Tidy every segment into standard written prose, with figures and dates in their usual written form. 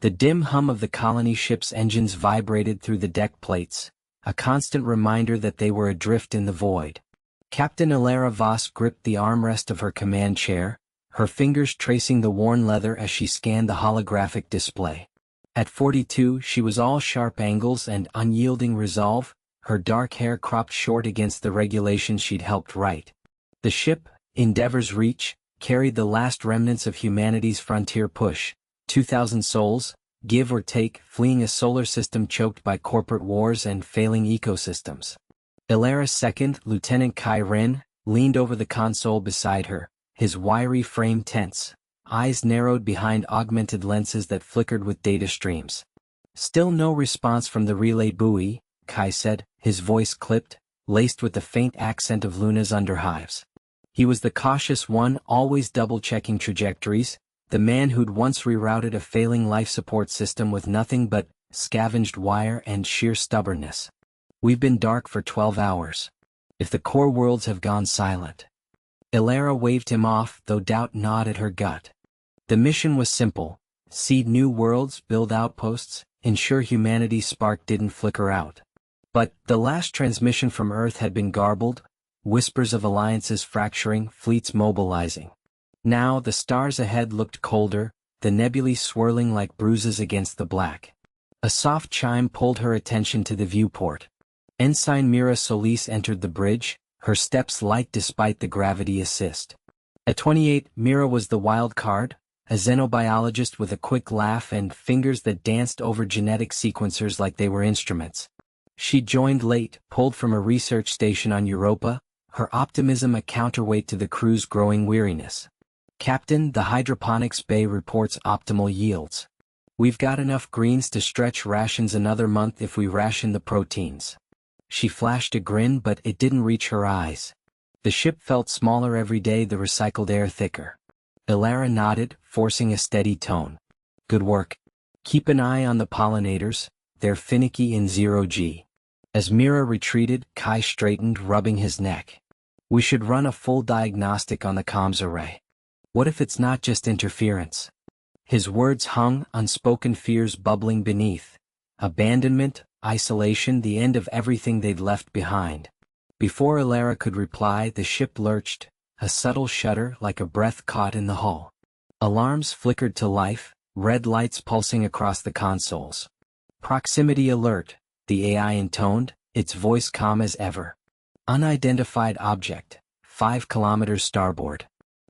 The dim hum of the colony ship's engines vibrated through the deck plates, a constant reminder that they were adrift in the void. Captain Ilara Voss gripped the armrest of her command chair, her fingers tracing the worn leather as she scanned the holographic display. At 42, she was all sharp angles and unyielding resolve, her dark hair cropped short against the regulations she'd helped write. The ship, Endeavor's Reach, carried the last remnants of humanity's frontier push, 2,000 souls, give or take, fleeing a solar system choked by corporate wars and failing ecosystems. Ilara's second, Lieutenant Kai Ren, leaned over the console beside her, his wiry frame tense, eyes narrowed behind augmented lenses that flickered with data streams. Still no response from the relay buoy, Kai said, his voice clipped, laced with the faint accent of Luna's underhives. He was the cautious one, always double-checking trajectories, the man who'd once rerouted a failing life support system with nothing but scavenged wire and sheer stubbornness. We've been dark for 12 hours. If the core worlds have gone silent. Ilara waved him off, though doubt gnawed at her gut. The mission was simple: seed new worlds, build outposts, ensure humanity's spark didn't flicker out. But the last transmission from Earth had been garbled, whispers of alliances fracturing, fleets mobilizing. Now the stars ahead looked colder, the nebulae swirling like bruises against the black. A soft chime pulled her attention to the viewport. Ensign Mira Solis entered the bridge, her steps light despite the gravity assist. At 28, Mira was the wild card, a xenobiologist with a quick laugh and fingers that danced over genetic sequencers like they were instruments. She joined late, pulled from a research station on Europa, her optimism a counterweight to the crew's growing weariness. Captain, the hydroponics bay reports optimal yields. We've got enough greens to stretch rations another month if we ration the proteins. She flashed a grin, but it didn't reach her eyes. The ship felt smaller every day, the recycled air thicker. Ilara nodded, forcing a steady tone. Good work. Keep an eye on the pollinators, they're finicky in 0G. As Mira retreated, Kai straightened, rubbing his neck. We should run a full diagnostic on the comms array. What if it's not just interference? His words hung, unspoken fears bubbling beneath. Abandonment, isolation, the end of everything they'd left behind. Before Ilara could reply, the ship lurched, a subtle shudder like a breath caught in the hull. Alarms flickered to life, red lights pulsing across the consoles. Proximity alert, the AI intoned, its voice calm as ever. Unidentified object, 5 kilometers starboard.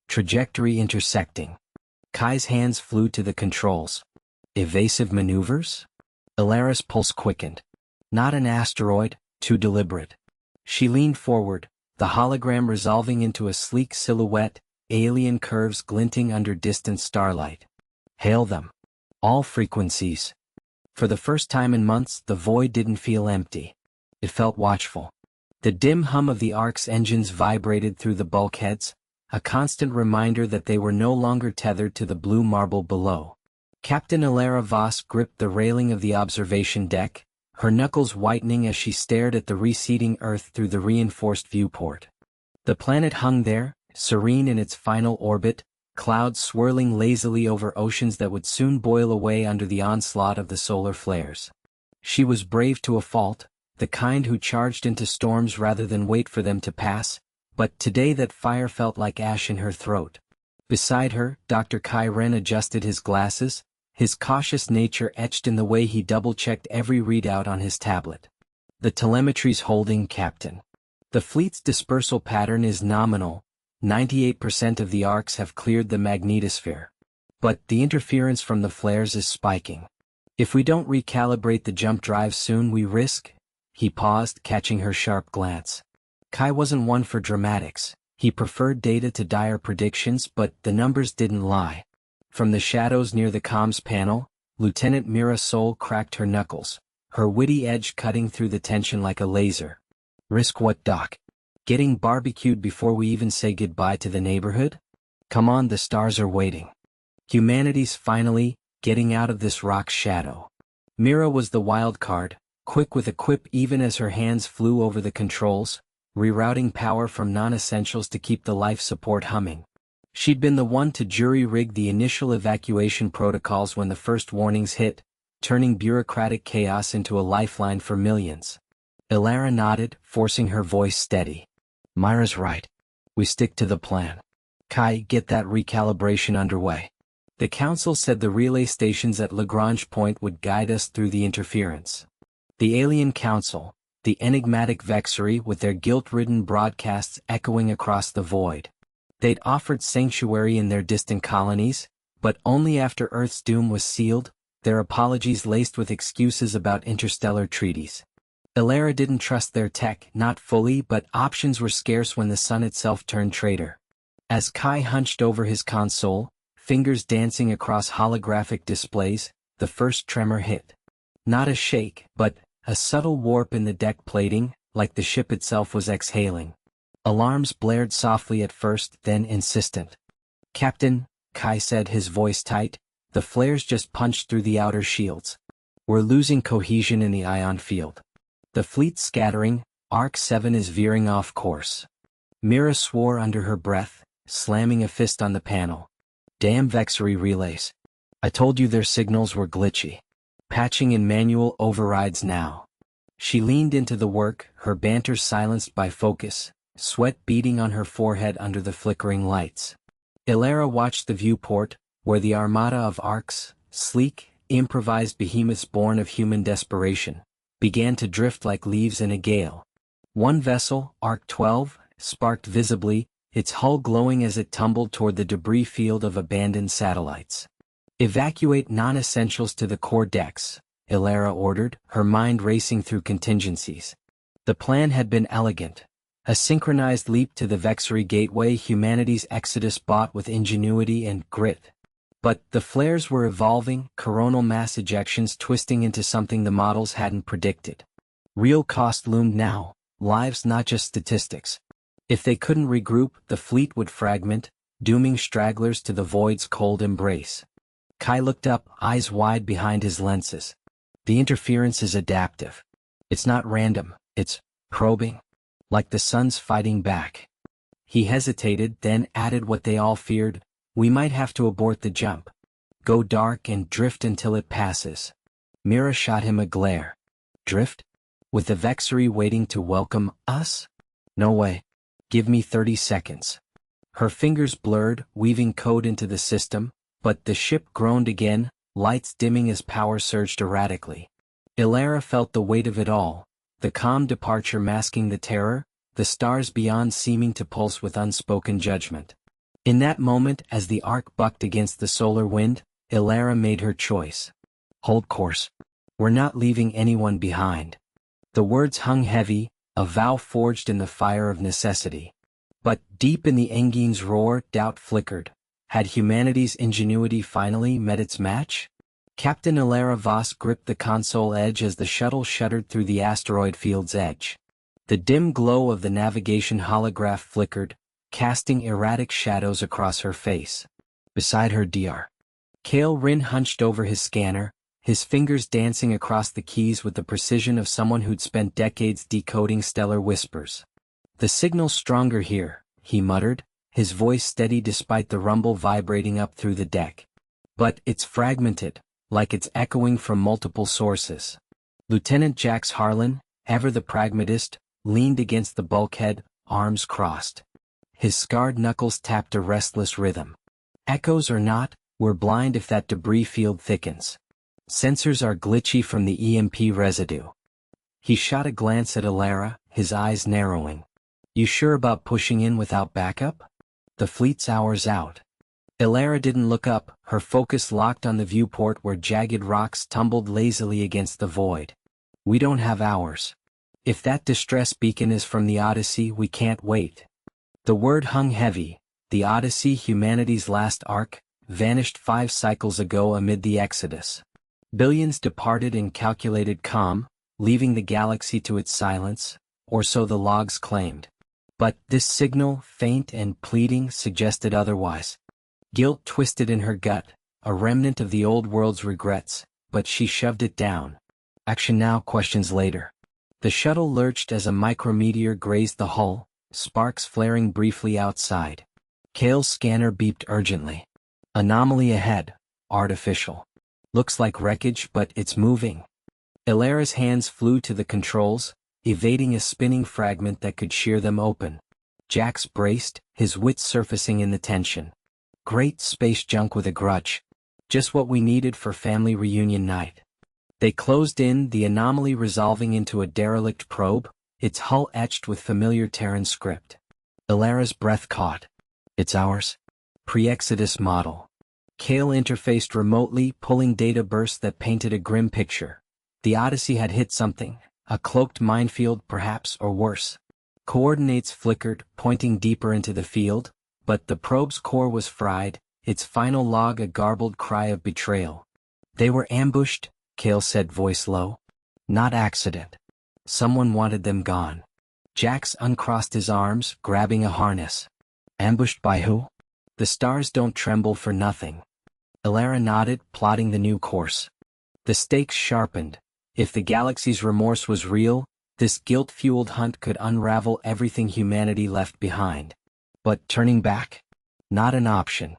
Trajectory intersecting. Kai's hands flew to the controls. Evasive maneuvers? Ilara's pulse quickened. Not an asteroid, too deliberate. She leaned forward, the hologram resolving into a sleek silhouette, alien curves glinting under distant starlight. Hail them. All frequencies. For the first time in months, the void didn't feel empty. It felt watchful. The dim hum of the Ark's engines vibrated through the bulkheads, a constant reminder that they were no longer tethered to the blue marble below. Captain Ilara Voss gripped the railing of the observation deck, her knuckles whitening as she stared at the receding Earth through the reinforced viewport. The planet hung there, serene in its final orbit, clouds swirling lazily over oceans that would soon boil away under the onslaught of the solar flares. She was brave to a fault, the kind who charged into storms rather than wait for them to pass, but today that fire felt like ash in her throat. Beside her, Dr. Kai Ren adjusted his glasses, his cautious nature etched in the way he double-checked every readout on his tablet. The telemetry's holding, Captain. The fleet's dispersal pattern is nominal. 98% of the arcs have cleared the magnetosphere. But the interference from the flares is spiking. If we don't recalibrate the jump drive soon, we risk. He paused, catching her sharp glance. Kai wasn't one for dramatics. He preferred data to dire predictions, but the numbers didn't lie. From the shadows near the comms panel, Lieutenant Mira Sol cracked her knuckles, her witty edge cutting through the tension like a laser. Risk what, Doc? Getting barbecued before we even say goodbye to the neighborhood? Come on, the stars are waiting. Humanity's finally getting out of this rock's shadow. Mira was the wild card, quick with a quip even as her hands flew over the controls, rerouting power from non-essentials to keep the life support humming. She'd been the one to jury-rig the initial evacuation protocols when the first warnings hit, turning bureaucratic chaos into a lifeline for millions. Ilara nodded, forcing her voice steady. Myra's right. We stick to the plan. Kai, get that recalibration underway. The council said the relay stations at Lagrange Point would guide us through the interference. The Alien Council, the enigmatic Vexery with their guilt-ridden broadcasts echoing across the void. They'd offered sanctuary in their distant colonies, but only after Earth's doom was sealed, their apologies laced with excuses about interstellar treaties. Ilara didn't trust their tech, not fully, but options were scarce when the sun itself turned traitor. As Kai hunched over his console, fingers dancing across holographic displays, the first tremor hit. Not a shake, but a subtle warp in the deck plating, like the ship itself was exhaling. Alarms blared softly at first, then insistent. Captain, Kai said, his voice tight, the flares just punched through the outer shields. We're losing cohesion in the ion field. The fleet's scattering, Arc 7 is veering off course. Mira swore under her breath, slamming a fist on the panel. Damn Vexery relays. I told you their signals were glitchy. Patching in manual overrides now. She leaned into the work, her banter silenced by focus, sweat beading on her forehead under the flickering lights. Ilara watched the viewport, where the armada of arcs, sleek, improvised behemoths born of human desperation, began to drift like leaves in a gale. One vessel, Arc 12, sparked visibly, its hull glowing as it tumbled toward the debris field of abandoned satellites. Evacuate non-essentials to the core decks, Ilara ordered, her mind racing through contingencies. The plan had been elegant. A synchronized leap to the Vexery gateway, humanity's exodus bought with ingenuity and grit. But the flares were evolving, coronal mass ejections twisting into something the models hadn't predicted. Real cost loomed now, lives not just statistics. If they couldn't regroup, the fleet would fragment, dooming stragglers to the void's cold embrace. Kai looked up, eyes wide behind his lenses. The interference is adaptive. It's not random, it's probing. Like the sun's fighting back. He hesitated, then added what they all feared: we might have to abort the jump. Go dark and drift until it passes. Mira shot him a glare. Drift? With the Vexery waiting to welcome us? No way. Give me 30 seconds. Her fingers blurred, weaving code into the system, but the ship groaned again, lights dimming as power surged erratically. Ilara felt the weight of it all, the calm departure masking the terror, the stars beyond seeming to pulse with unspoken judgment. In that moment, as the arc bucked against the solar wind, Ilara made her choice. Hold course. We're not leaving anyone behind. The words hung heavy, a vow forged in the fire of necessity. But deep in the Engine's roar, doubt flickered. Had humanity's ingenuity finally met its match? Captain Ilara Voss gripped the console edge as the shuttle shuddered through the asteroid field's edge. The dim glow of the navigation holograph flickered, casting erratic shadows across her face. Beside her Dr. Kale Rin hunched over his scanner, his fingers dancing across the keys with the precision of someone who'd spent decades decoding stellar whispers. The signal's stronger here, he muttered, his voice steady despite the rumble vibrating up through the deck. But it's fragmented, like it's echoing from multiple sources. Lieutenant Jax Harlan, ever the pragmatist, leaned against the bulkhead, arms crossed. His scarred knuckles tapped a restless rhythm. Echoes or not, we're blind if that debris field thickens. Sensors are glitchy from the EMP residue. He shot a glance at Ilara, his eyes narrowing. You sure about pushing in without backup? The fleet's hours out. Ilara didn't look up, her focus locked on the viewport where jagged rocks tumbled lazily against the void. We don't have hours. If that distress beacon is from the Odyssey, we can't wait. The word hung heavy. The Odyssey, humanity's last arc, vanished 5 cycles ago amid the Exodus. Billions departed in calculated calm, leaving the galaxy to its silence, or so the logs claimed. But this signal, faint and pleading, suggested otherwise. Guilt twisted in her gut, a remnant of the old world's regrets, but she shoved it down. Action now, questions later. The shuttle lurched as a micrometeor grazed the hull, sparks flaring briefly outside. Kale's scanner beeped urgently. Anomaly ahead. Artificial. Looks like wreckage, but it's moving. Ilara's hands flew to the controls, evading a spinning fragment that could shear them open. Jax braced, his wits surfacing in the tension. Great space junk with a grudge. Just what we needed for family reunion night. They closed in, the anomaly resolving into a derelict probe, its hull etched with familiar Terran script. Ilara's breath caught. It's ours? Pre-Exodus model. Kale interfaced remotely, pulling data bursts that painted a grim picture. The Odyssey had hit something, a cloaked minefield perhaps, or worse. Coordinates flickered, pointing deeper into the field, but the probe's core was fried, its final log a garbled cry of betrayal. They were ambushed, Kale said, voice low. Not accident. Someone wanted them gone. Jax uncrossed his arms, grabbing a harness. Ambushed by who? The stars don't tremble for nothing. Ilara nodded, plotting the new course. The stakes sharpened. If the galaxy's remorse was real, this guilt-fueled hunt could unravel everything humanity left behind. But turning back? Not an option.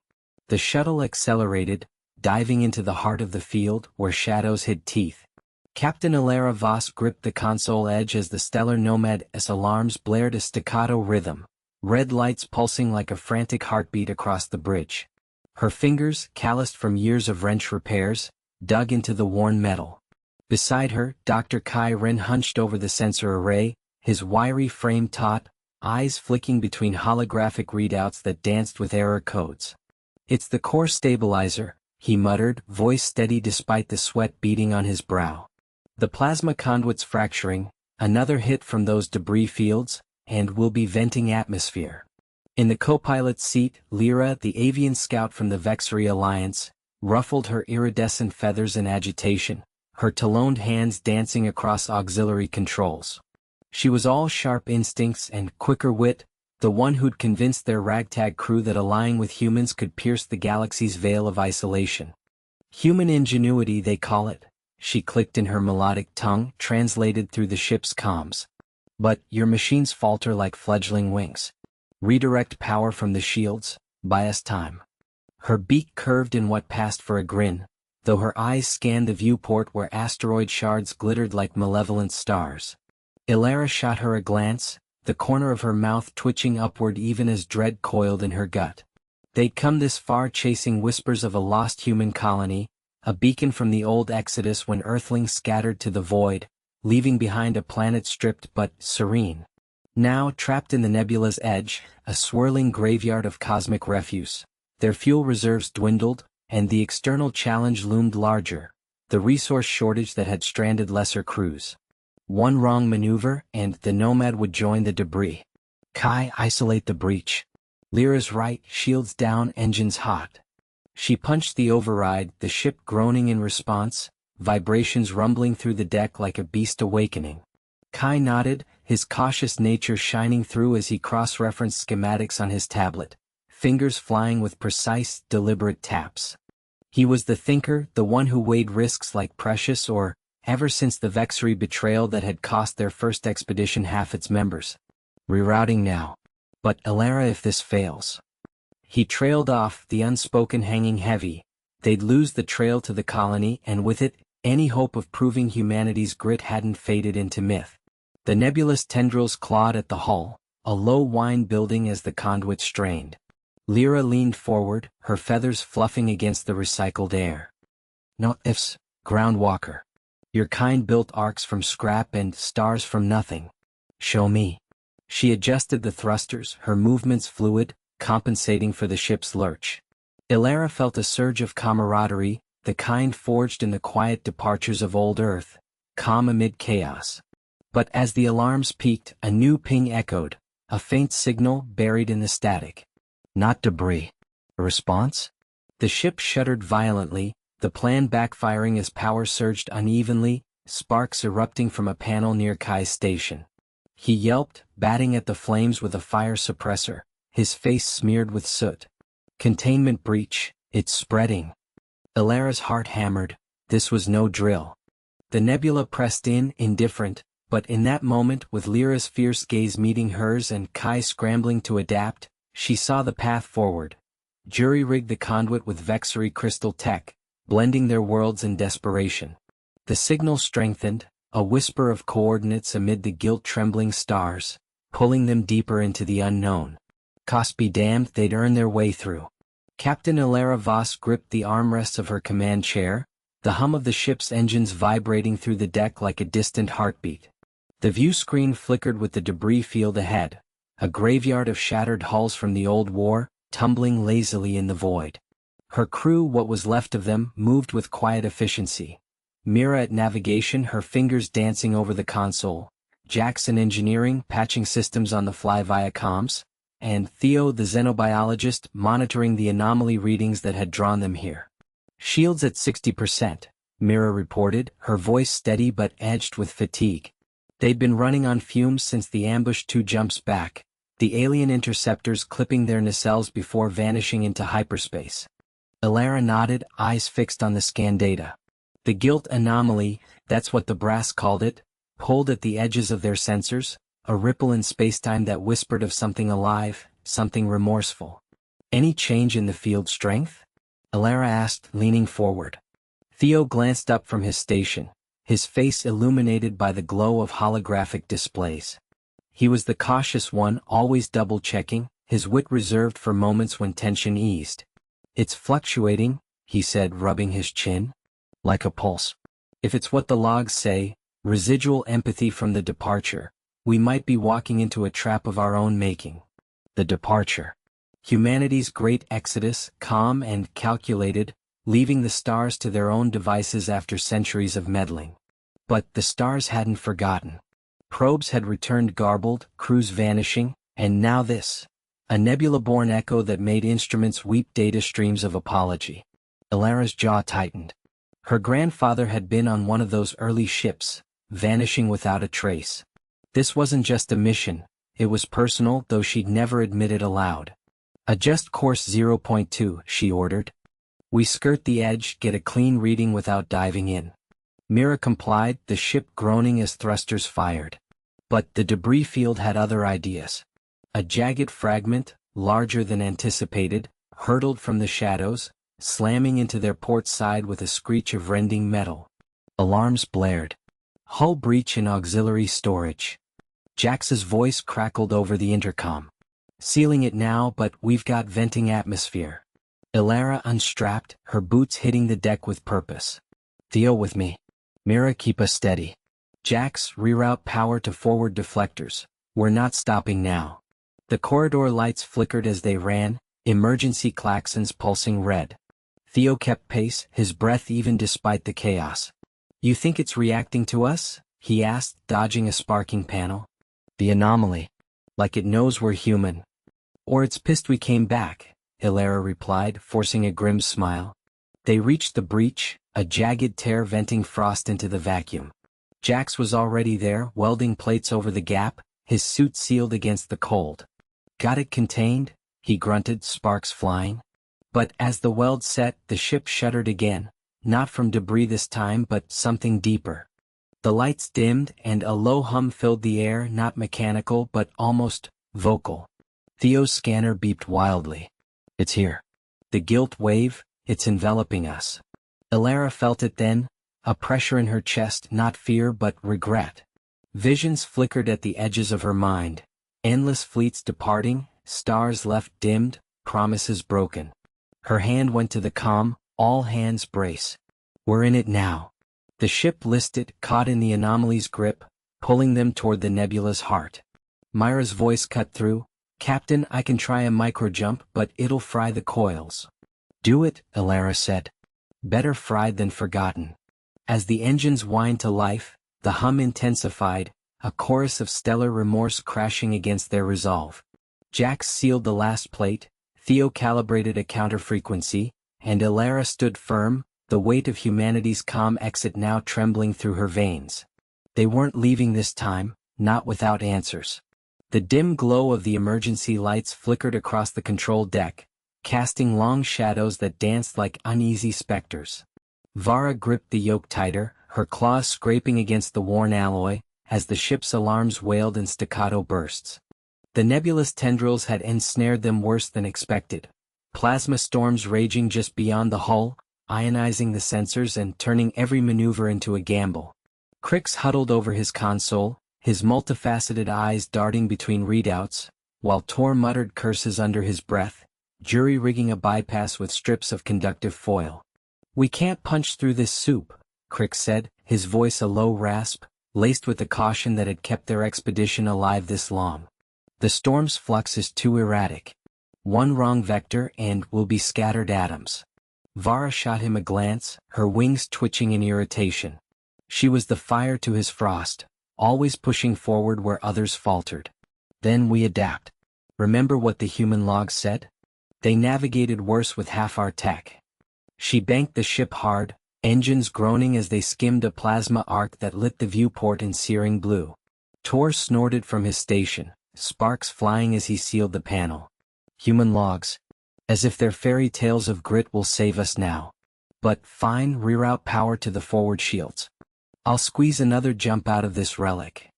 The shuttle accelerated, diving into the heart of the field where shadows hid teeth. Captain Ilara Voss gripped the console edge as the stellar Nomad's alarms blared a staccato rhythm, red lights pulsing like a frantic heartbeat across the bridge. Her fingers, calloused from years of wrench repairs, dug into the worn metal. Beside her, Dr. Kai Ren hunched over the sensor array, his wiry frame taut, eyes flicking between holographic readouts that danced with error codes. It's the core stabilizer, he muttered, voice steady despite the sweat beading on his brow. The plasma conduit's fracturing, another hit from those debris fields, and we'll be venting atmosphere. In the co-pilot's seat, Lyra, the avian scout from the Vexery Alliance, ruffled her iridescent feathers in agitation, her taloned hands dancing across auxiliary controls. She was all sharp instincts and quicker wit, the one who'd convinced their ragtag crew that allying with humans could pierce the galaxy's veil of isolation. Human ingenuity, they call it, she clicked in her melodic tongue, translated through the ship's comms. But your machines falter like fledgling wings. Redirect power from the shields, buy us time. Her beak curved in what passed for a grin, though her eyes scanned the viewport where asteroid shards glittered like malevolent stars. Ilara shot her a glance, the corner of her mouth twitching upward even as dread coiled in her gut. They'd come this far chasing whispers of a lost human colony, a beacon from the old Exodus when Earthlings scattered to the void, leaving behind a planet stripped but serene. Now, trapped in the nebula's edge, a swirling graveyard of cosmic refuse, their fuel reserves dwindled, and the external challenge loomed larger, the resource shortage that had stranded lesser crews. One wrong maneuver, and the Nomad would join the debris. Kai, isolate the breach. Lyra's right, shields down, engines hot. She punched the override, the ship groaning in response, vibrations rumbling through the deck like a beast awakening. Kai nodded, his cautious nature shining through as he cross-referenced schematics on his tablet, fingers flying with precise, deliberate taps. He was the thinker, the one who weighed risks like precious or, ever since the Vexery betrayal that had cost their first expedition half its members. Rerouting now. But Ilara, if this fails. He trailed off, the unspoken hanging heavy. They'd lose the trail to the colony, and with it, any hope of proving humanity's grit hadn't faded into myth. The nebulous tendrils clawed at the hull, a low whine building as the conduit strained. Lyra leaned forward, her feathers fluffing against the recycled air. No ifs, Groundwalker. Your kind built arcs from scrap and stars from nothing. Show me. She adjusted the thrusters, her movements fluid, compensating for the ship's lurch. Ilara felt a surge of camaraderie, the kind forged in the quiet departures of old Earth, calm amid chaos. But as the alarms peaked, a new ping echoed, a faint signal buried in the static. Not debris. A response? The ship shuddered violently, the plan backfiring as power surged unevenly, sparks erupting from a panel near Kai's station. He yelped, batting at the flames with a fire suppressor, his face smeared with soot. Containment breach, it's spreading. Ilara's heart hammered, this was no drill. The nebula pressed in, indifferent, but in that moment with Lyra's fierce gaze meeting hers and Kai scrambling to adapt, She saw the path forward. Jury-rigged the conduit with Vexery crystal tech, blending their worlds in desperation. The signal strengthened, a whisper of coordinates amid the guilt-trembling stars, pulling them deeper into the unknown. Cost be damned, they'd earn their way through. Captain Ilara Voss gripped the armrests of her command chair, the hum of the ship's engines vibrating through the deck like a distant heartbeat. The view screen flickered with the debris field ahead, a graveyard of shattered hulls from the old war, tumbling lazily in the void. Her crew, what was left of them, moved with quiet efficiency. Mira at navigation, her fingers dancing over the console, Jackson engineering, patching systems on the fly via comms, and Theo the xenobiologist monitoring the anomaly readings that had drawn them here. Shields at 60%, Mira reported, her voice steady but edged with fatigue. They'd been running on fumes since the ambush 2 jumps back, the alien interceptors clipping their nacelles before vanishing into hyperspace. Ilara nodded, eyes fixed on the scan data. The guilt anomaly, that's what the brass called it, pulled at the edges of their sensors, a ripple in spacetime that whispered of something alive, something remorseful. Any change in the field strength? Ilara asked, leaning forward. Theo glanced up from his station, his face illuminated by the glow of holographic displays. He was the cautious one, always double-checking, his wit reserved for moments when tension eased. It's fluctuating, he said, rubbing his chin. Like a pulse. If it's what the logs say, residual empathy from the departure, we might be walking into a trap of our own making. The departure. Humanity's great exodus, calm and calculated, leaving the stars to their own devices after centuries of meddling. But the stars hadn't forgotten. Probes had returned garbled, crews vanishing, and now this. A nebula-born echo that made instruments weep data streams of apology. Ilara's jaw tightened. Her grandfather had been on one of those early ships, vanishing without a trace. This wasn't just a mission, it was personal, though she'd never admit it aloud. Adjust course 0.2, she ordered. We skirt the edge, get a clean reading without diving in. Mira complied, the ship groaning as thrusters fired. But the debris field had other ideas. A jagged fragment, larger than anticipated, hurtled from the shadows, slamming into their port side with a screech of rending metal. Alarms blared. Hull breach in auxiliary storage. Jax's voice crackled over the intercom. Sealing it now, but we've got venting atmosphere. Ilara unstrapped, her boots hitting the deck with purpose. Theo with me. Mira, keep us steady. Jax, reroute power to forward deflectors. We're not stopping now. The corridor lights flickered as they ran, emergency klaxons pulsing red. Theo kept pace, his breath even despite the chaos. You think it's reacting to us? He asked, dodging a sparking panel. The anomaly. Like it knows we're human. Or it's pissed we came back, Ilara replied, forcing a grim smile. They reached the breach, a jagged tear venting frost into the vacuum. Jax was already there, welding plates over the gap, his suit sealed against the cold. Got it contained? He grunted, sparks flying. But as the weld set, the ship shuddered again, not from debris this time but something deeper. The lights dimmed and a low hum filled the air, not mechanical but almost vocal. Theo's scanner beeped wildly. It's here. The guilt wave, it's enveloping us. Ilara felt it then, a pressure in her chest, not fear but regret. Visions flickered at the edges of her mind. Endless fleets departing, stars left dimmed, promises broken. Her hand went to the comm, all hands brace. We're in it now. The ship listed, caught in the anomaly's grip, pulling them toward the nebula's heart. Myra's voice cut through. Captain, I can try a microjump, but it'll fry the coils. Do it, Ilara said. Better fried than forgotten. As the engines whined to life, the hum intensified, a chorus of stellar remorse crashing against their resolve. Jax sealed the last plate, Theo calibrated a counterfrequency, and Ilara stood firm, the weight of humanity's calm exit now trembling through her veins. They weren't leaving this time, not without answers. The dim glow of the emergency lights flickered across the control deck, casting long shadows that danced like uneasy specters. Vara gripped the yoke tighter, her claws scraping against the worn alloy, as the ship's alarms wailed in staccato bursts. The nebulous tendrils had ensnared them worse than expected. Plasma storms raging just beyond the hull, ionizing the sensors and turning every maneuver into a gamble. Crix huddled over his console, his multifaceted eyes darting between readouts, while Tor muttered curses under his breath, jury-rigging a bypass with strips of conductive foil. "We can't punch through this soup," Crix said, his voice a low rasp, laced with the caution that had kept their expedition alive this long. "The storm's flux is too erratic. One wrong vector and we'll be scattered atoms." Vara shot him a glance, her wings twitching in irritation. She was the fire to his frost, always pushing forward where others faltered. "Then we adapt. Remember what the human logs said? They navigated worse with half our tech." She banked the ship hard, engines groaning as they skimmed a plasma arc that lit the viewport in searing blue. Tor snorted from his station, sparks flying as he sealed the panel. "Human logs. As if their fairy tales of grit will save us now. But fine, reroute power to the forward shields. I'll squeeze another jump out of this relic."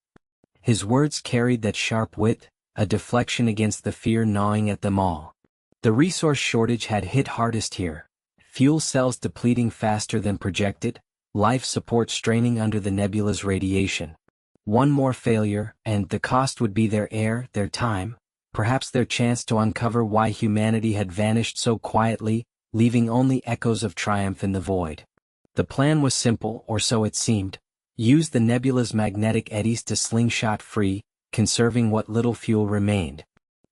His words carried that sharp wit, a deflection against the fear gnawing at them all. The resource shortage had hit hardest here. Fuel cells depleting faster than projected, life support straining under the nebula's radiation. One more failure, and the cost would be their air, their time, perhaps their chance to uncover why humanity had vanished so quietly, leaving only echoes of triumph in the void. The plan was simple, or so it seemed. Use the nebula's magnetic eddies to slingshot free, conserving what little fuel remained.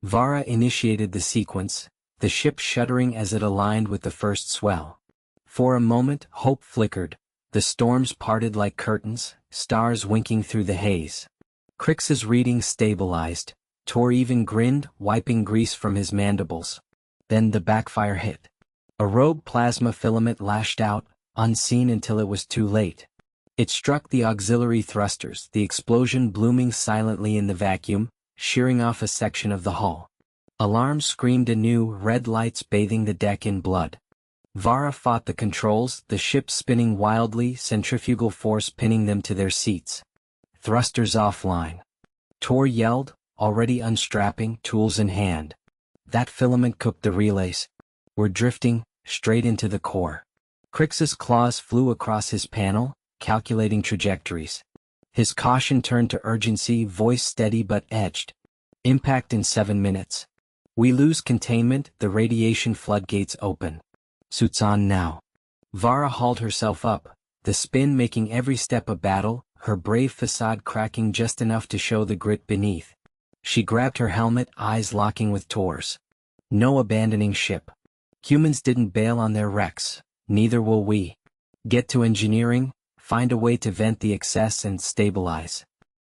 Vara initiated the sequence, the ship shuddering as it aligned with the first swell. For a moment, hope flickered. The storms parted like curtains, stars winking through the haze. Crix's reading stabilized. Tor even grinned, wiping grease from his mandibles. Then the backfire hit. A rogue plasma filament lashed out, unseen until it was too late. It struck the auxiliary thrusters, the explosion blooming silently in the vacuum, shearing off a section of the hull. Alarms screamed anew, red lights bathing the deck in blood. Vara fought the controls, the ship spinning wildly, centrifugal force pinning them to their seats. "Thrusters offline." Tor yelled, already unstrapping, tools in hand. "That filament cooked the relays. We're drifting, straight into the core." Crix's claws flew across his panel, calculating trajectories. His caution turned to urgency, voice steady but edged. "Impact in 7 minutes. We lose containment, the radiation floodgates open. Suits on now." Vara hauled herself up, the spin making every step a battle, her brave facade cracking just enough to show the grit beneath. She grabbed her helmet, eyes locking with Tor's. "No abandoning ship. Humans didn't bail on their wrecks, neither will we. Get to engineering, find a way to vent the excess and stabilize."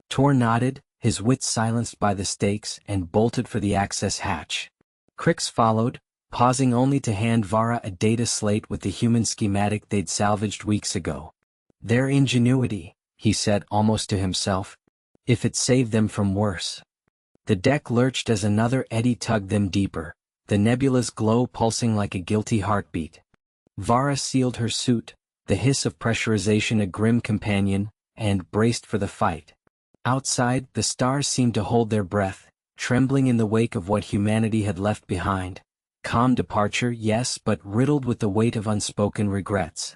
Tor nodded, his wits silenced by the stakes, and bolted for the access hatch. Crix followed, pausing only to hand Vara a data slate with the human schematic they'd salvaged weeks ago. "Their ingenuity," he said almost to himself. "If it saved them from worse." The deck lurched as another eddy tugged them deeper, the nebula's glow pulsing like a guilty heartbeat. Vara sealed her suit, the hiss of pressurization a grim companion, and braced for the fight. Outside, the stars seemed to hold their breath, trembling in the wake of what humanity had left behind. Calm departure, yes, but riddled with the weight of unspoken regrets.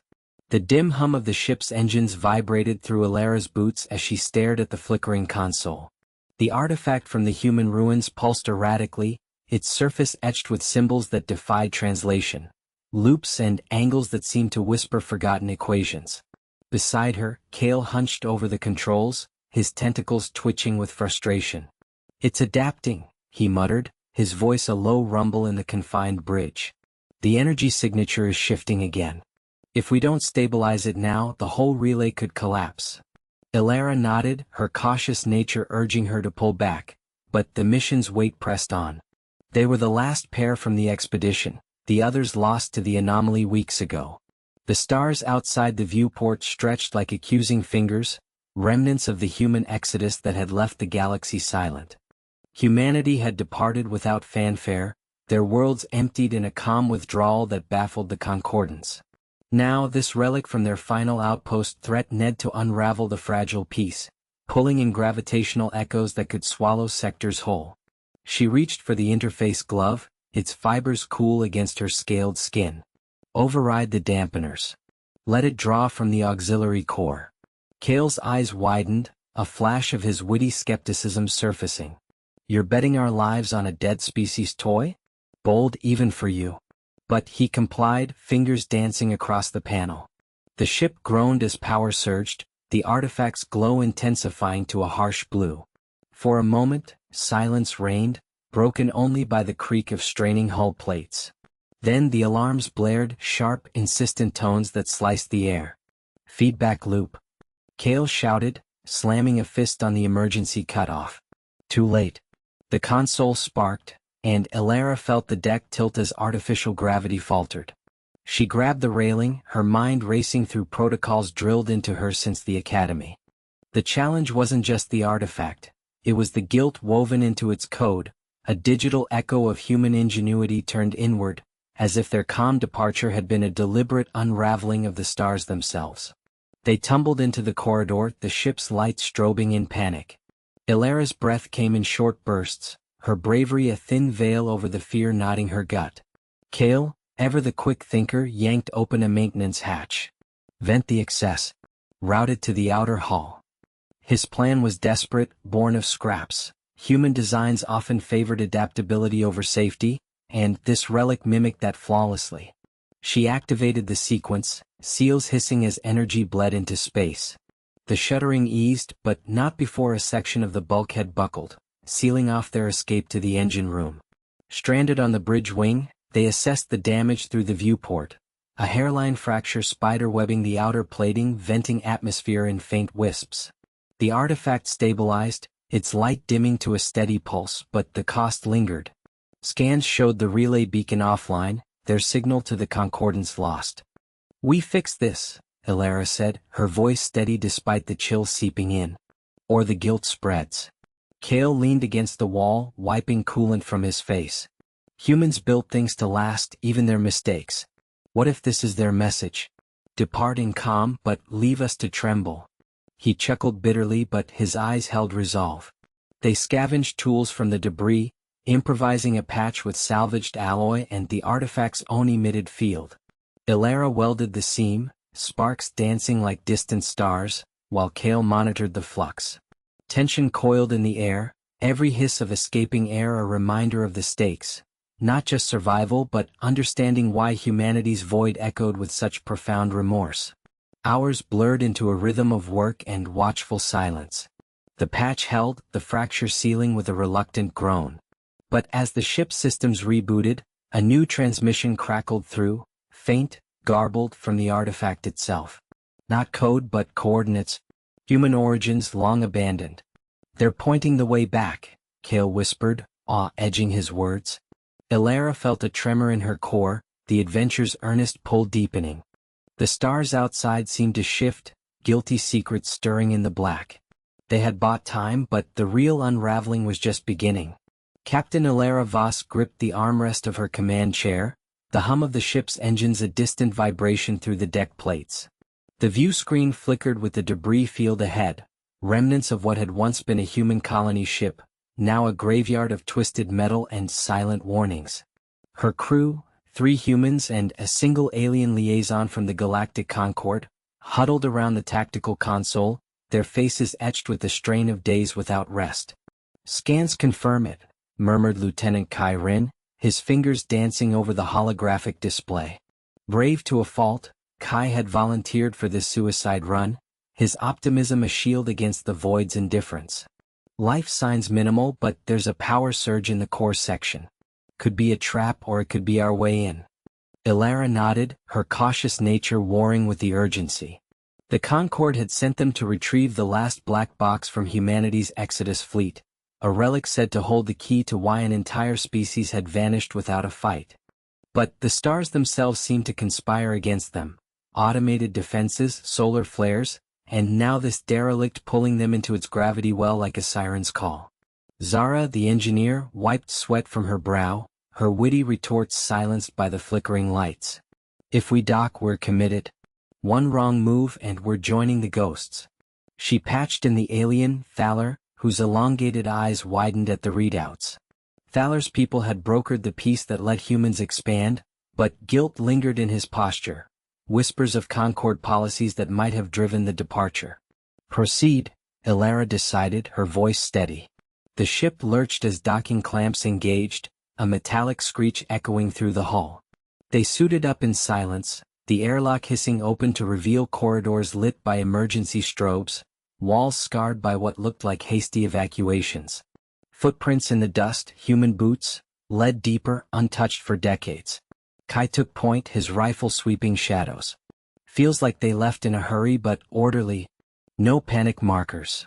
The dim hum of the ship's engines vibrated through Alara's boots as she stared at the flickering console. The artifact from the human ruins pulsed erratically, its surface etched with symbols that defied translation. Loops and angles that seemed to whisper forgotten equations. Beside her, Kale hunched over the controls, his tentacles twitching with frustration. "It's adapting," he muttered, his voice a low rumble in the confined bridge. "The energy signature is shifting again. If we don't stabilize it now, the whole relay could collapse." Alara nodded, her cautious nature urging her to pull back, but the mission's weight pressed on. They were the last pair from the expedition, the others lost to the anomaly weeks ago. The stars outside the viewport stretched like accusing fingers, remnants of the human exodus that had left the galaxy silent. Humanity had departed without fanfare, their worlds emptied in a calm withdrawal that baffled the concordance. Now this relic from their final outpost threatened to unravel the fragile peace, pulling in gravitational echoes that could swallow sectors whole. She reached for the interface glove, its fibers cool against her scaled skin. Override the dampeners. Let it draw from the auxiliary core. Kale's eyes widened, a flash of his witty skepticism surfacing. You're betting our lives on a dead species toy? Bold even for you. But he complied, fingers dancing across the panel. The ship groaned as power surged, the artifact's glow intensifying to a harsh blue. For a moment, silence reigned, broken only by the creak of straining hull plates. Then the alarms blared, sharp, insistent tones that sliced the air. Feedback loop. Kale shouted, slamming a fist on the emergency cutoff. Too late. The console sparked, and Elara felt the deck tilt as artificial gravity faltered. She grabbed the railing, her mind racing through protocols drilled into her since the academy. The challenge wasn't just the artifact, it was the guilt woven into its code, a digital echo of human ingenuity turned inward, as if their calm departure had been a deliberate unraveling of the stars themselves. They tumbled into the corridor, the ship's lights strobing in panic. Elara's breath came in short bursts, her bravery a thin veil over the fear knotting her gut. Kale, ever the quick thinker, yanked open a maintenance hatch. Vent the excess. Routed to the outer hull. His plan was desperate, born of scraps. Human designs often favored adaptability over safety, and this relic mimicked that flawlessly. She activated the sequence, seals hissing as energy bled into space. The shuttering eased, but not before a section of the bulkhead buckled, sealing off their escape to the engine room. Stranded on the bridge wing, they assessed the damage through the viewport. A hairline fracture spiderwebbing the outer plating, venting atmosphere in faint wisps. The artifact stabilized, its light dimming to a steady pulse, but the cost lingered. Scans showed the relay beacon offline, their signal to the concordance lost. We fixed this, Elara said, her voice steady despite the chill seeping in. Or the guilt spreads. Kale leaned against the wall, wiping coolant from his face. Humans built things to last, even their mistakes. What if this is their message? Depart in calm, but leave us to tremble. He chuckled bitterly, but his eyes held resolve. They scavenged tools from the debris, improvising a patch with salvaged alloy and the artifact's own emitted field. Elara welded the seam, sparks dancing like distant stars, while Kale monitored the flux. Tension coiled in the air, every hiss of escaping air a reminder of the stakes, not just survival but understanding why humanity's void echoed with such profound remorse. Hours blurred into a rhythm of work and watchful silence. The patch held, the fracture sealing with a reluctant groan. But as the ship's systems rebooted, a new transmission crackled through, faint, garbled from the artifact itself. Not code but coordinates, human origins long abandoned. They're pointing the way back, Kale whispered, awe edging his words. Elara felt a tremor in her core, the adventure's earnest pull deepening. The stars outside seemed to shift, guilty secrets stirring in the black. They had bought time, but the real unraveling was just beginning. Captain Elara Voss gripped the armrest of her command chair, the hum of the ship's engines a distant vibration through the deck plates. The view screen flickered with the debris field ahead, remnants of what had once been a human colony ship, now a graveyard of twisted metal and silent warnings. Her crew, 3 humans and a single alien liaison from the Galactic Concord, huddled around the tactical console, their faces etched with the strain of days without rest. Scans confirm it, murmured Lieutenant Kai Rin, his fingers dancing over the holographic display. Brave to a fault, Kai had volunteered for this suicide run, his optimism a shield against the void's indifference. Life signs minimal, but there's a power surge in the core section. Could be a trap or it could be our way in. Elara nodded, her cautious nature warring with the urgency. The Concorde had sent them to retrieve the last black box from humanity's Exodus fleet, a relic said to hold the key to why an entire species had vanished without a fight. But the stars themselves seemed to conspire against them. Automated defenses, solar flares, and now this derelict pulling them into its gravity well like a siren's call. Zara, the engineer, wiped sweat from her brow, her witty retorts silenced by the flickering lights. If we dock, we're committed. One wrong move and we're joining the ghosts. She patched in the alien, Thaler, whose elongated eyes widened at the readouts. Thaler's people had brokered the peace that let humans expand, but guilt lingered in his posture, whispers of Concord policies that might have driven the departure. Proceed, Ilara decided, her voice steady. The ship lurched as docking clamps engaged, a metallic screech echoing through the hull. They suited up in silence, the airlock hissing open to reveal corridors lit by emergency strobes, walls scarred by what looked like hasty evacuations. Footprints in the dust, human boots, led deeper, untouched for decades. Kai took point, his rifle sweeping shadows. Feels like they left in a hurry but orderly. No panic markers.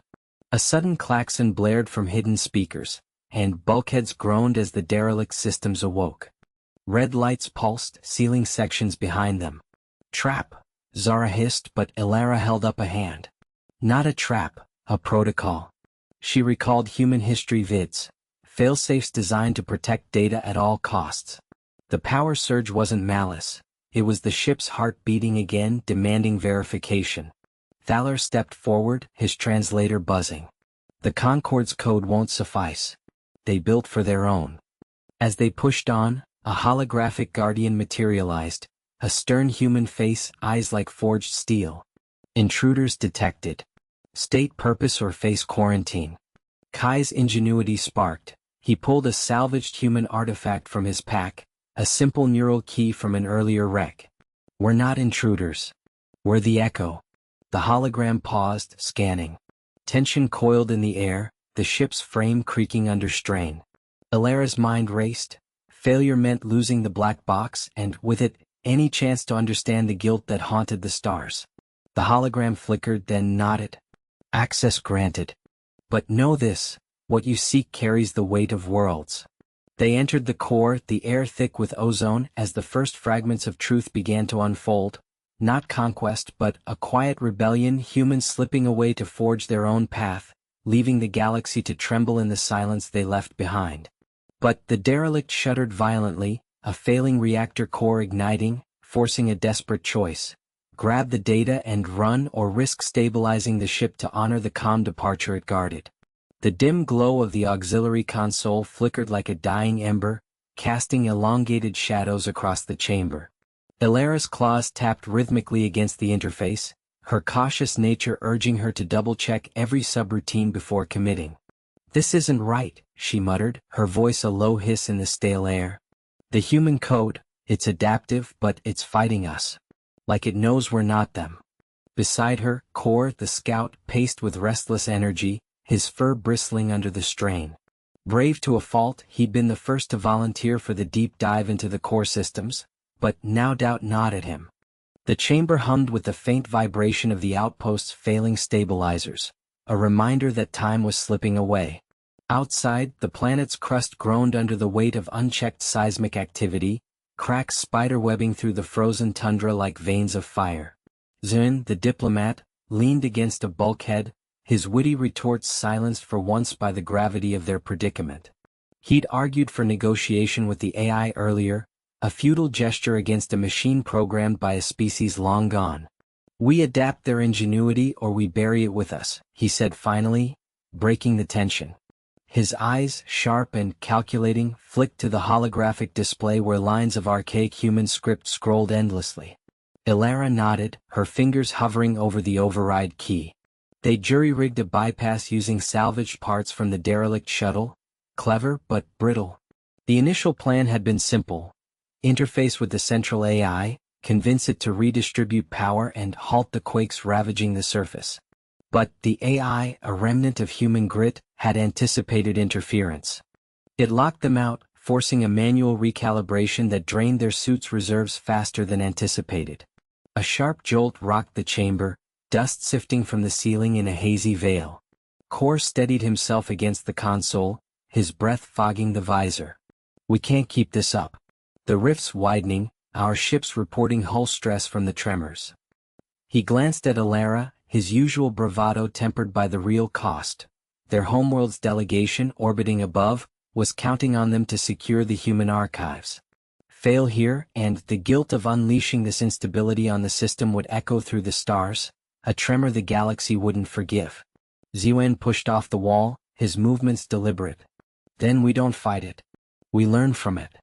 A sudden klaxon blared from hidden speakers, and bulkheads groaned as the derelict systems awoke. Red lights pulsed, sealing sections behind them. Trap, Zara hissed, but Ilara held up a hand. Not a trap, a protocol. She recalled human history vids, failsafes designed to protect data at all costs. The power surge wasn't malice, it was the ship's heart beating again, demanding verification. Thaler stepped forward, his translator buzzing. The Concord's code won't suffice. They built for their own. As they pushed on, a holographic guardian materialized, a stern human face, eyes like forged steel. Intruders detected. State purpose or face quarantine. Kai's ingenuity sparked. He pulled a salvaged human artifact from his pack, a simple neural key from an earlier wreck. We're not intruders. We're the echo. The hologram paused, scanning. Tension coiled in the air, the ship's frame creaking under strain. Ilara's mind raced. Failure meant losing the black box, and, with it, any chance to understand the guilt that haunted the stars. The hologram flickered, then nodded. Access granted. But know this, what you seek carries the weight of worlds. They entered the core, the air thick with ozone, as the first fragments of truth began to unfold. Not conquest, but a quiet rebellion, humans slipping away to forge their own path, leaving the galaxy to tremble in the silence they left behind. But the derelict shuddered violently, a failing reactor core igniting, forcing a desperate choice. Grab the data and run, or risk stabilizing the ship to honor the calm departure it guarded. The dim glow of the auxiliary console flickered like a dying ember, casting elongated shadows across the chamber. Ilara's claws tapped rhythmically against the interface, her cautious nature urging her to double-check every subroutine before committing. This isn't right, she muttered, her voice a low hiss in the stale air. The human code, it's adaptive, but it's fighting us. Like it knows we're not them. Beside her, Kor, the scout, paced with restless energy, his fur bristling under the strain. Brave to a fault, he'd been the first to volunteer for the deep dive into the core systems, but now doubt gnawed at him. The chamber hummed with the faint vibration of the outpost's failing stabilizers, a reminder that time was slipping away. Outside, the planet's crust groaned under the weight of unchecked seismic activity, cracks spiderwebbing through the frozen tundra like veins of fire. Zun, the diplomat, leaned against a bulkhead, his witty retorts silenced for once by the gravity of their predicament. He'd argued for negotiation with the AI earlier, a futile gesture against a machine programmed by a species long gone. We adapt their ingenuity or we bury it with us, he said finally, breaking the tension. His eyes, sharp and calculating, flicked to the holographic display where lines of archaic human script scrolled endlessly. Ilara nodded, her fingers hovering over the override key. They jury-rigged a bypass using salvaged parts from the derelict shuttle. Clever, but brittle. The initial plan had been simple. Interface with the central AI, convince it to redistribute power and halt the quakes ravaging the surface. But the AI, a remnant of human grit, had anticipated interference. It locked them out, forcing a manual recalibration that drained their suits' reserves faster than anticipated. A sharp jolt rocked the chamber, dust sifting from the ceiling in a hazy veil. Kor steadied himself against the console, his breath fogging the visor. We can't keep this up. The rifts widening, our ships reporting hull stress from the tremors. He glanced at Ilara, his usual bravado tempered by the real cost. Their homeworld's delegation, orbiting above, was counting on them to secure the human archives. Fail here, and the guilt of unleashing this instability on the system would echo through the stars, a tremor the galaxy wouldn't forgive. Ziwen pushed off the wall, his movements deliberate. Then we don't fight it. We learn from it.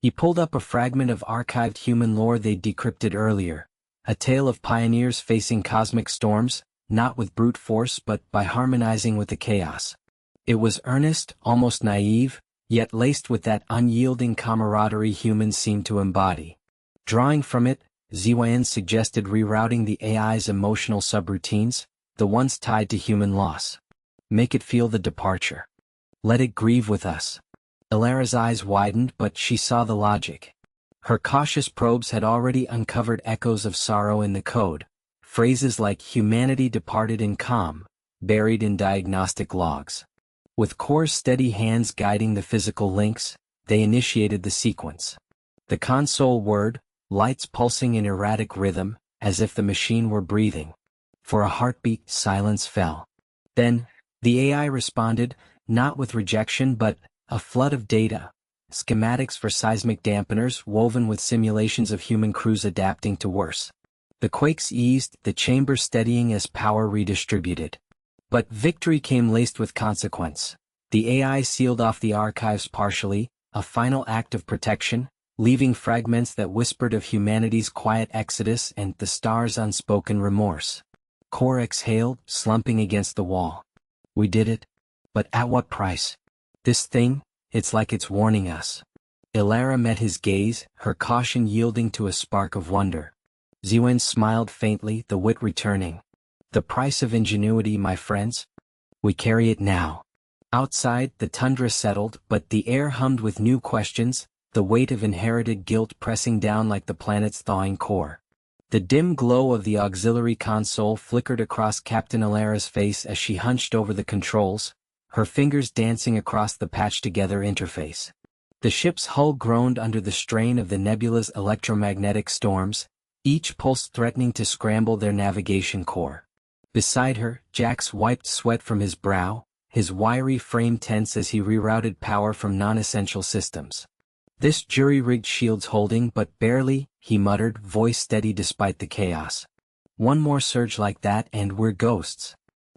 He pulled up a fragment of archived human lore they'd decrypted earlier, a tale of pioneers facing cosmic storms, not with brute force but by harmonizing with the chaos. It was earnest, almost naive, yet laced with that unyielding camaraderie humans seem to embody. Drawing from it, ZYN suggested rerouting the AI's emotional subroutines, the ones tied to human loss. Make it feel the departure. Let it grieve with us. Ilara's eyes widened, but she saw the logic. Her cautious probes had already uncovered echoes of sorrow in the code, phrases like humanity departed in calm, buried in diagnostic logs. With Core's steady hands guiding the physical links, they initiated the sequence. The console word, lights pulsing in erratic rhythm, as if the machine were breathing. For a heartbeat, silence fell. Then, the AI responded, not with rejection but a flood of data. Schematics for seismic dampeners woven with simulations of human crews adapting to worse. The quakes eased, the chamber steadying as power redistributed. But victory came laced with consequence. The AI sealed off the archives partially, a final act of protection, leaving fragments that whispered of humanity's quiet exodus and the stars' unspoken remorse. Core exhaled, slumping against the wall. We did it. But at what price? This thing, it's like it's warning us. Ilara met his gaze, her caution yielding to a spark of wonder. ZYN smiled faintly, the wit returning. The price of ingenuity, my friends? We carry it now. Outside, the tundra settled, but the air hummed with new questions, the weight of inherited guilt pressing down like the planet's thawing core. The dim glow of the auxiliary console flickered across Captain Ilara's face as she hunched over the controls, her fingers dancing across the patched-together interface. The ship's hull groaned under the strain of the nebula's electromagnetic storms, each pulse threatening to scramble their navigation core. Beside her, Jax wiped sweat from his brow, his wiry frame tense as he rerouted power from non-essential systems. This jury-rigged shield's holding but barely, he muttered, voice steady despite the chaos. One more surge like that and we're ghosts.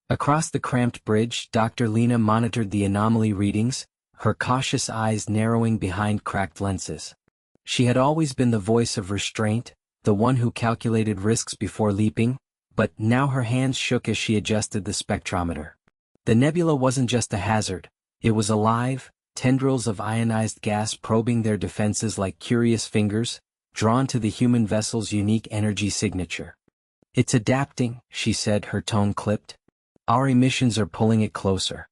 Across the cramped bridge, Dr. Lena monitored the anomaly readings, her cautious eyes narrowing behind cracked lenses. She had always been the voice of restraint, the one who calculated risks before leaping, but now her hands shook as she adjusted the spectrometer. The nebula wasn't just a hazard, it was alive, tendrils of ionized gas probing their defenses like curious fingers, drawn to the human vessel's unique energy signature. It's adapting, she said, her tone clipped. Our emissions are pulling it closer.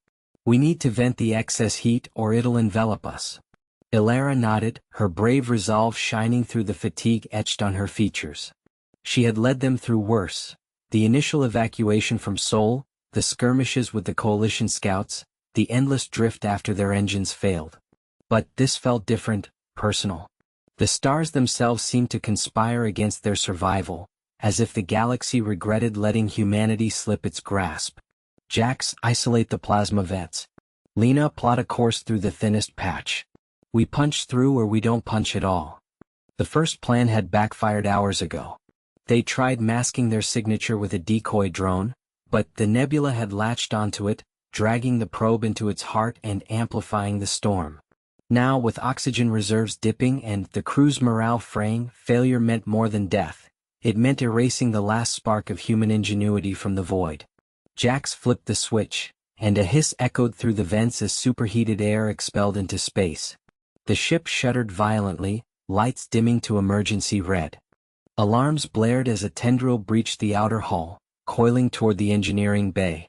We need to vent the excess heat or it'll envelop us. Ilara nodded, her brave resolve shining through the fatigue etched on her features. She had led them through worse. The initial evacuation from Sol, the skirmishes with the coalition scouts, the endless drift after their engines failed. But this felt different, personal. The stars themselves seemed to conspire against their survival, as if the galaxy regretted letting humanity slip its grasp. Jax, isolate the plasma vents. Lena, plot a course through the thinnest patch. We punch through or we don't punch at all. The first plan had backfired hours ago. They tried masking their signature with a decoy drone, but the nebula had latched onto it, dragging the probe into its heart and amplifying the storm. Now, with oxygen reserves dipping and the crew's morale fraying, failure meant more than death. It meant erasing the last spark of human ingenuity from the void. Jax flipped the switch, and a hiss echoed through the vents as superheated air expelled into space. The ship shuddered violently, lights dimming to emergency red. Alarms blared as a tendril breached the outer hull, coiling toward the engineering bay.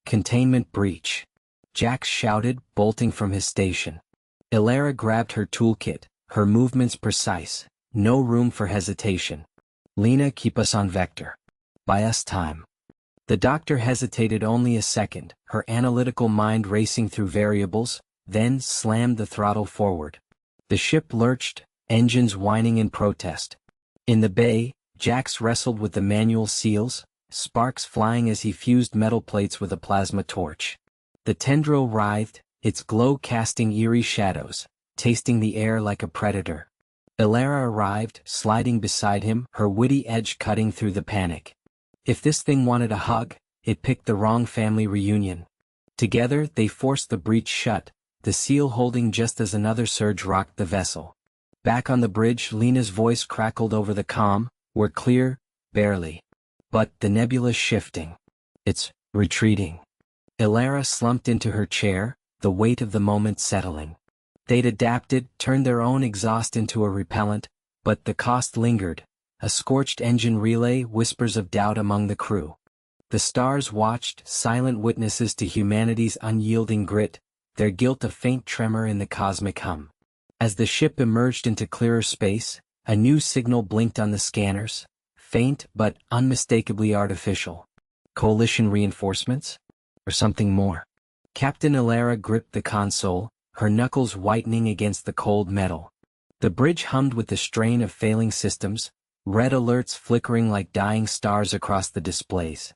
Containment breach. Jax shouted, bolting from his station. Ilara grabbed her toolkit, her movements precise, no room for hesitation. Lena, keep us on vector. Buy us time. The doctor hesitated only a second, her analytical mind racing through variables, then slammed the throttle forward. The ship lurched, engines whining in protest. In the bay, Jax wrestled with the manual seals, sparks flying as he fused metal plates with a plasma torch. The tendril writhed, its glow casting eerie shadows, tasting the air like a predator. Ilara arrived, sliding beside him, her witty edge cutting through the panic. If this thing wanted a hug, it picked the wrong family reunion. Together, they forced the breach shut, the seal holding just as another surge rocked the vessel. Back on the bridge, Lena's voice crackled over the comm. "We're clear, barely. But the nebula's shifting. It's retreating." Ilara slumped into her chair, the weight of the moment settling. They'd adapted, turned their own exhaust into a repellent, but the cost lingered. A scorched engine relay, whispers of doubt among the crew. The stars watched, silent witnesses to humanity's unyielding grit, their guilt a faint tremor in the cosmic hum. As the ship emerged into clearer space, a new signal blinked on the scanners, faint but unmistakably artificial. Coalition reinforcements? Or something more? Captain Ilara gripped the console, her knuckles whitening against the cold metal. The bridge hummed with the strain of failing systems, red alerts flickering like dying stars across the displays.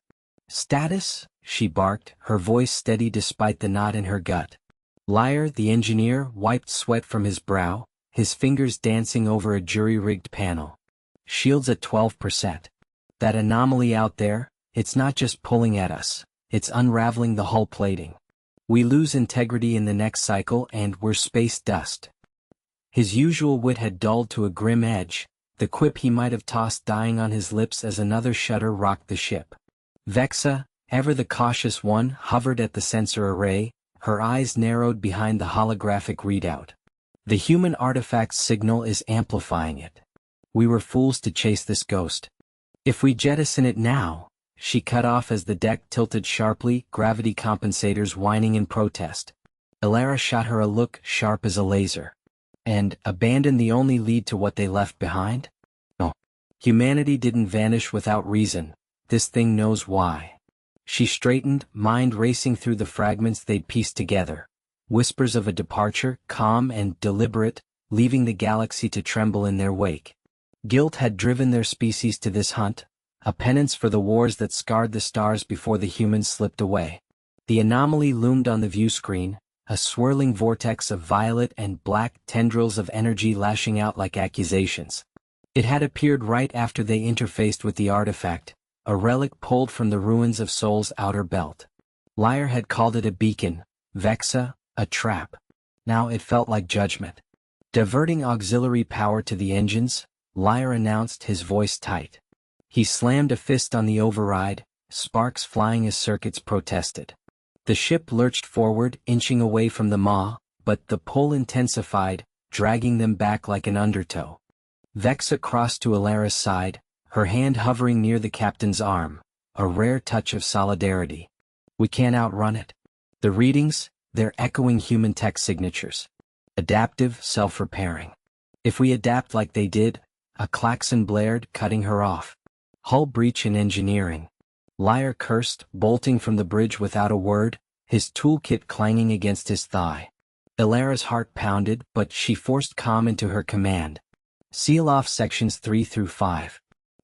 "Status?" she barked, her voice steady despite the knot in her gut. Liar, the engineer, wiped sweat from his brow, his fingers dancing over a jury-rigged panel. "Shields at 12%. That anomaly out there, it's not just pulling at us, it's unraveling the hull plating. We lose integrity in the next cycle and we're space dust." His usual wit had dulled to a grim edge, the quip he might have tossed dying on his lips as another shudder rocked the ship. Vexa, ever the cautious one, hovered at the sensor array, her eyes narrowed behind the holographic readout. "The human artifact's signal is amplifying it. We were fools to chase this ghost. If we jettison it now," she cut off as the deck tilted sharply, gravity compensators whining in protest. Ilara shot her a look sharp as a laser. "And abandon the only lead to what they left behind? No. Humanity didn't vanish without reason. This thing knows why." She straightened, mind racing through the fragments they'd pieced together. Whispers of a departure, calm and deliberate, leaving the galaxy to tremble in their wake. Guilt had driven their species to this hunt, a penance for the wars that scarred the stars before the humans slipped away. The anomaly loomed on the view screen, a swirling vortex of violet and black tendrils of energy lashing out like accusations. It had appeared right after they interfaced with the artifact, a relic pulled from the ruins of Sol's outer belt. Liar had called it a beacon, Vexa, a trap. Now it felt like judgment. Diverting auxiliary power to the engines, Liar announced, his voice tight. He slammed a fist on the override, sparks flying as circuits protested. The ship lurched forward, inching away from the maw, but the pull intensified, dragging them back like an undertow. Vexa crossed to Ilara's side, her hand hovering near the captain's arm, a rare touch of solidarity. "We can't outrun it. The readings, they're echoing human tech signatures. Adaptive, self-repairing. If we adapt like they did," a klaxon blared, cutting her off. "Hull breach in engineering." Liar cursed, bolting from the bridge without a word, his toolkit clanging against his thigh. Ilara's heart pounded, but she forced calm into her command. "Seal off sections 3 through 5.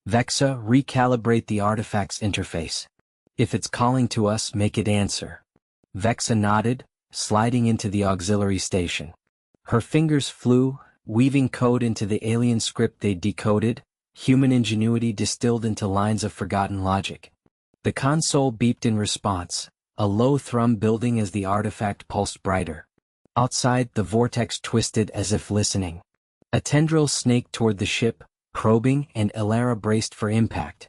Vexa, recalibrate the artifact's interface. If it's calling to us, make it answer." Vexa nodded, sliding into the auxiliary station. Her fingers flew, weaving code into the alien script they'd decoded, human ingenuity distilled into lines of forgotten logic. The console beeped in response, a low thrum building as the artifact pulsed brighter. Outside, the vortex twisted as if listening. A tendril snaked toward the ship, probing, and Ilara braced for impact.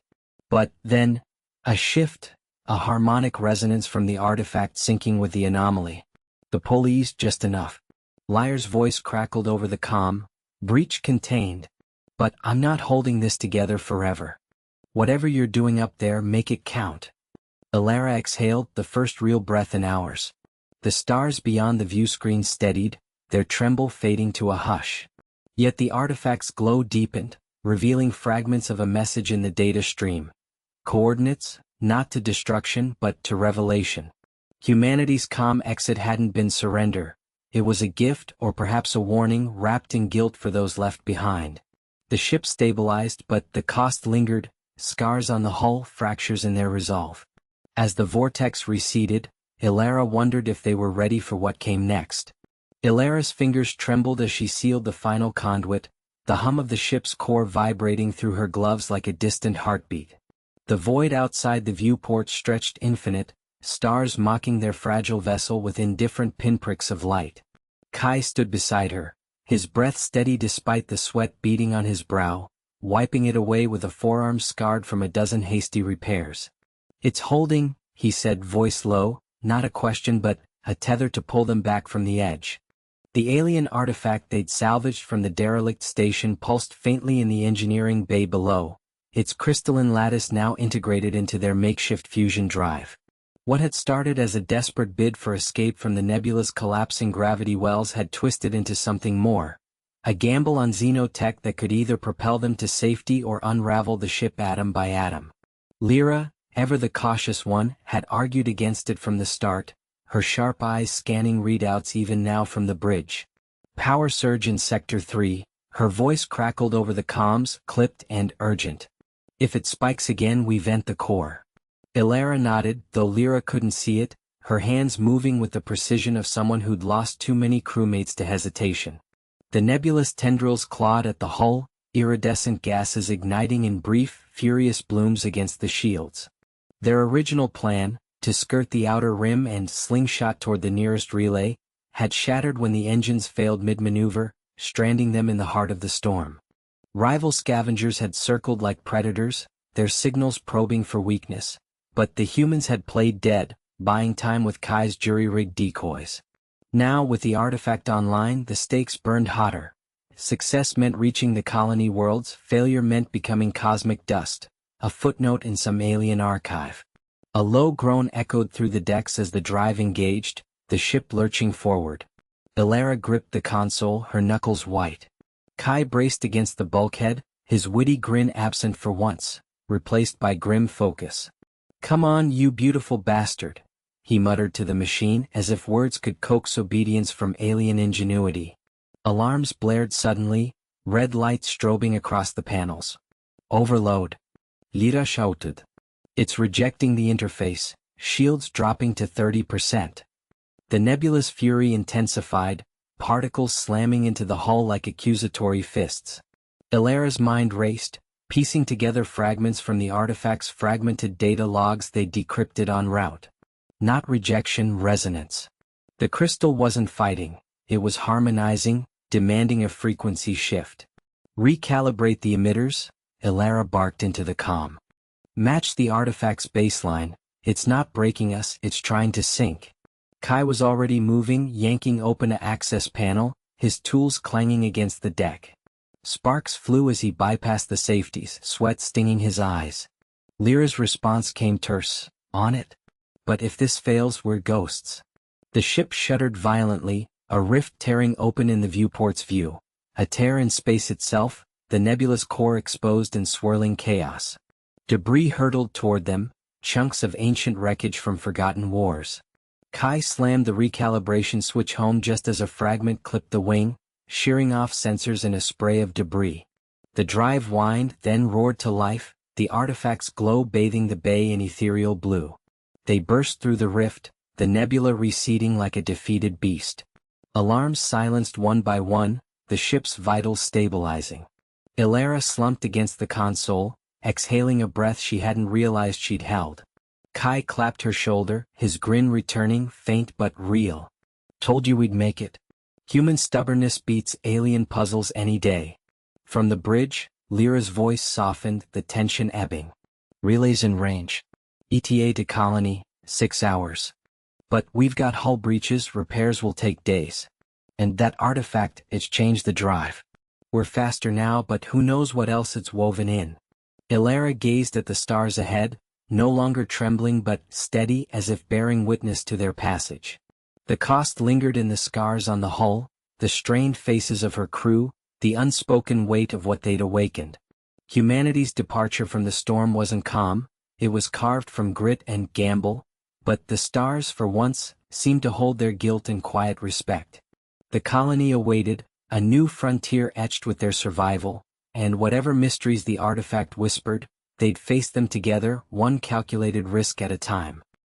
But then, a shift, a harmonic resonance from the artifact syncing with the anomaly. The pull eased just enough. Liar's voice crackled over the comm, "Breach contained. But I'm not holding this together forever. Whatever you're doing up there, make it count." Ilara exhaled, the first real breath in hours. The stars beyond the view screen steadied, their tremble fading to a hush. Yet the artifact's glow deepened, revealing fragments of a message in the data stream. Coordinates, not to destruction but to revelation. Humanity's comm exit hadn't been surrender. It was a gift or perhaps a warning wrapped in guilt for those left behind. The ship stabilized, but the cost lingered, scars on the hull, fractures in their resolve. As the vortex receded, Ilara wondered if they were ready for what came next. Ilara's fingers trembled as she sealed the final conduit, the hum of the ship's core vibrating through her gloves like a distant heartbeat. The void outside the viewport stretched infinite, stars mocking their fragile vessel with indifferent pinpricks of light. Kai stood beside her, his breath steady despite the sweat beading on his brow, wiping it away with a forearm scarred from a dozen hasty repairs. "It's holding," he said, voice low, not a question but a tether to pull them back from the edge. The alien artifact they'd salvaged from the derelict station pulsed faintly in the engineering bay below, its crystalline lattice now integrated into their makeshift fusion drive. What had started as a desperate bid for escape from the nebula's collapsing gravity wells had twisted into something more, a gamble on xenotech that could either propel them to safety or unravel the ship atom by atom. Lyra, ever the cautious one, had argued against it from the start, her sharp eyes scanning readouts even now from the bridge. Power surge in Sector 3, her voice crackled over the comms, clipped and urgent. "If it spikes again, we vent the core." Ilara nodded, though Lyra couldn't see it, her hands moving with the precision of someone who'd lost too many crewmates to hesitation. The nebulous tendrils clawed at the hull, iridescent gases igniting in brief, furious blooms against the shields. Their original plan, to skirt the outer rim and slingshot toward the nearest relay, had shattered when the engines failed mid-maneuver, stranding them in the heart of the storm. Rival scavengers had circled like predators, their signals probing for weakness, but the humans had played dead, buying time with Kai's jury-rigged decoys. Now, with the artifact online, the stakes burned hotter. Success meant reaching the colony worlds, failure meant becoming cosmic dust, a footnote in some alien archive. A low groan echoed through the decks as the drive engaged, the ship lurching forward. Ilara gripped the console, her knuckles white. Kai braced against the bulkhead, his witty grin absent for once, replaced by grim focus. "Come on, you beautiful bastard," he muttered to the machine as if words could coax obedience from alien ingenuity. Alarms blared suddenly, red lights strobing across the panels. "Overload," Lyra shouted. "It's rejecting the interface, shields dropping to 30%. The nebula's fury intensified, particles slamming into the hull like accusatory fists. Ilara's mind raced, piecing together fragments from the artifact's fragmented data logs they decrypted en route. Not rejection, resonance. The crystal wasn't fighting, it was harmonizing, demanding a frequency shift. "Recalibrate the emitters," Ilara barked into the comm. "Match the artifact's baseline, it's not breaking us, it's trying to sink." Kai was already moving, yanking open an access panel, his tools clanging against the deck. Sparks flew as he bypassed the safeties, sweat stinging his eyes. Lyra's response came terse, "On it. But if this fails, we're ghosts." The ship shuddered violently, a rift tearing open in the viewport's view. A tear in space itself, the nebula's core exposed in swirling chaos. Debris hurtled toward them, chunks of ancient wreckage from forgotten wars. Kai slammed the recalibration switch home just as a fragment clipped the wing, shearing off sensors in a spray of debris. The drive whined, then roared to life, the artifact's glow bathing the bay in ethereal blue. They burst through the rift, the nebula receding like a defeated beast. Alarms silenced one by one, the ship's vitals stabilizing. Ilara slumped against the console, exhaling a breath she hadn't realized she'd held. Kai clapped her shoulder, his grin returning, faint but real. "Told you we'd make it." Human stubbornness beats alien puzzles any day. From the bridge, Lyra's voice softened, the tension ebbing. "Relays in range. ETA to colony, 6 hours. But we've got hull breaches, repairs will take days. And that artifact, it's changed the drive. We're faster now, but who knows what else it's woven in." Ilara gazed at the stars ahead, no longer trembling but steady as if bearing witness to their passage. The cost lingered in the scars on the hull, the strained faces of her crew, the unspoken weight of what they'd awakened. Humanity's departure from the storm wasn't calm, it was carved from grit and gamble, but the stars, for once, seemed to hold their guilt in quiet respect. The colony awaited, a new frontier etched with their survival, and whatever mysteries the artifact whispered, they'd face them together, one calculated risk at a time.